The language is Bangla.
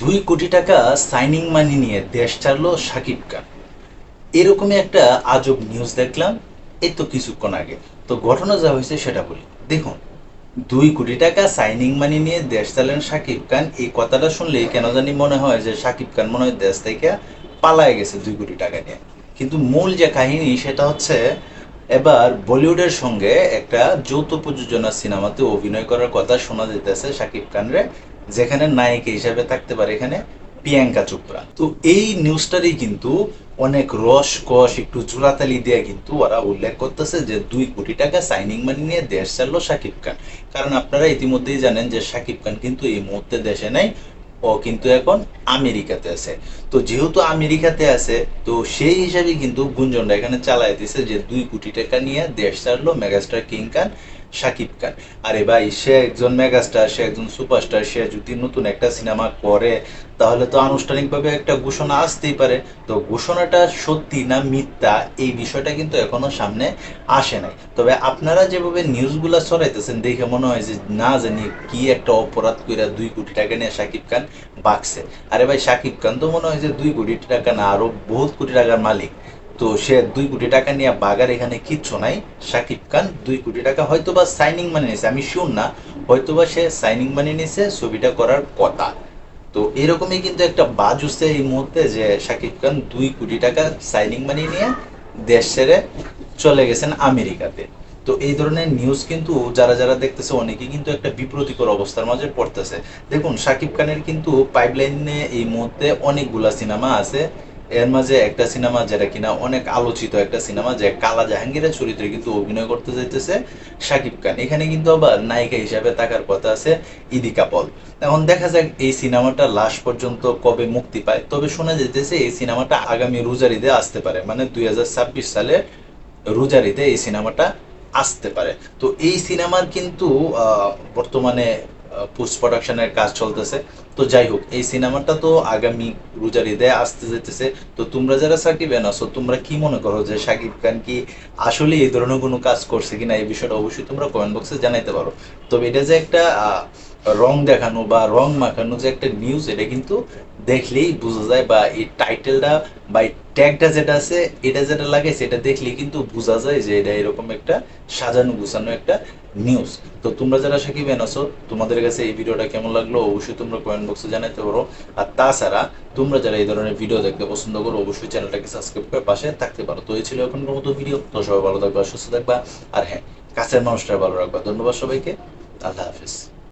2 কোটি টাকা সাইনিং মানি নিয়ে দেশ ছাড়লো শাকিব খান। এরকমই একটা আজব নিউজ দেখলাম এই তো কিছুক্ষণ আগে। তো ঘটনা যা হয়েছে সেটা বলি। দেখুন, 2 কোটি টাকা সাইনিং মানি নিয়ে দেশ চালেন শাকিব খান, এই কথাটা শুনলেই কেন জানি মনে হয় যে শাকিব খান মনে হয় দেশ থেকে পালায় গেছে 2 কোটি টাকা নিয়ে। কিন্তু মূল যে কাহিনী সেটা হচ্ছে, এবার বলিউডের সঙ্গে একটা যৌথ প্রযোজনা সিনেমাতে অভিনয় করার কথা শোনা যেতেছে শাকিব খানরে, যেখানে নায়িকা হিসেবে থাকতে পারে এখানে প্রিয়াঙ্কা চোপড়া। তো এই নিউজটারই কিন্তু অনেক রস কস একটু চুরাতালি দিয়ে কিন্তু ওরা উল্লেখ করতেছে যে 2 কোটি টাকা সাইনিং মানি নিয়ে দেশ ছাড়লো শাকিব খান। কারণ আপনারা ইতিমধ্যেই জানেন যে শাকিব খান কিন্তু এই মুহূর্তে দেশে নাই, ও কিন্তু এখন আমেরিকাতে আছে। তো যেহেতু আমেরিকাতে আছে, তো সেই হিসাবে কিন্তু গুঞ্জনটা এখানে চালায় দিছে যে 2 কোটি টাকা নিয়ে দেশ ছাড়লো মেগাস্টার কিং খান শাকিব খান। আরে ভাই, সে একজন মেগাস্টার, সে একজন সুপারস্টার, সে যদি নতুন একটা সিনেমা করে তাহলে তো আনুষ্ঠানিকভাবে একটা ঘোষণা আসতেই পারে। তো ঘোষণাটা সত্যি না মিথ্যা এই বিষয়টা কিন্তু এখনো সামনে আসে নাই। তবে আপনারা যেভাবে নিউজগুলো ছড়াইতেছেন দেখে মনে হয় যে না জানি কি একটা অপরাধ কইরা 2 কোটি টাকা নিয়ে শাকিব খান বাকছে। আরে ভাই, শাকিব খান তো মনে হয় যে 2 কোটি টাকা না আরো বহুত কোটি টাকার মালিক। তো সে 2 কোটি টাকা নিয়ে বাগার এখানে কিচ্ছু নাই। শাকিব খান 2 কোটি টাকা হয়তোবা সাইনিং মানি নিয়েছে, আমি শিওর না, হয়তোবা সে সাইনিং মানি নিয়েছে ছবিটা করার কথা। তো এরকমই কিন্তু একটা বাজ উঠছে এই মুহূর্তে যে শাকিব খান 2 কোটি টাকা সাইনিং মানি নিয়ে দেশ ছেড়ে চলে গেছেন আমেরিকাতে। তো এই ধরনের নিউজ কিন্তু যারা যারা দেখতেছে অনেকেই কিন্তু একটা বিব্রতিকর অবস্থার মাঝে পড়তেছে। দেখুন, শাকিব খানের কিন্তু পাইপলাইনে এই মুহূর্তে অনেকগুলা সিনেমা আছে। এর মাঝে একটা সিনেমা যেটা কিনা অনেক আলোচিত একটা সিনেমা, যে কালা জাহাঙ্গীরের চরিত্রে কিন্তু অভিনয় করতে যাইতেছে শাকিব খান। এখানে কিন্তু আবার নায়িকা হিসাবে থাকার কথা আছে ইদিকা পল। এখন দেখা যাক এই সিনেমাটা লাস্ট পর্যন্ত কবে মুক্তি পায়। তবে শোনা যেতেছে এই সিনেমাটা আগামী রোজার ঈদে আসতে পারে, মানে 2026 সালে রোজার ঈদে এই সিনেমাটা আসতে পারে। তো এই সিনেমার কিন্তু বর্তমানে পোস্ট প্রোডাকশনের কাজ চলতেছে। তো যাই হোক, এই সিনেমাটা তো আগামী রোজার ঈদে আসতে যেতেছে। তো তোমরা যারা সাকিবেন আছো, তোমরা কি মনে করো যে শাকিব খান কি আসলে এই ধরনের কোনো কাজ করছে কিনা, এই বিষয়টা অবশ্যই তোমরা কমেন্ট বক্সে জানাইতে পারো। তবে এটা যে একটা রং দেখানো বা রং মাখানো যে একটা নিউজ, এটা কিন্তু দেখলেই বোঝা যায়, বা এই টাইটেলটা বা এই ট্যাগটা যেটা আছে এটা যেটা লাগাইছে এটা দেখলেই কিন্তু বোঝা যায় যে এটা এরকম একটা সাজানো গুছানো একটা নিউজ। তো তোমরা যারা সাকিবেন আছো, তোমাদের কাছে এই ভিডিওটা কেমন লাগলো অবশ্যই তোমরা কমেন্ট বক্সে জানাতে পারো। আর তাছাড়া তোমরা যারা এই ধরনের ভিডিও দেখতে পছন্দ করো অবশ্যই চ্যানেলটাকে সাবস্ক্রাইব করে পাশে থাকতে পারো। তো এই ছিল এখনকার মতো ভিডিও। তো সবাই ভালো থাকবা, সুস্থ থাকবা, আর হ্যাঁ, কাছের মানুষটা ভালো রাখবা। ধন্যবাদ সবাইকে। আল্লাহ হাফিজ।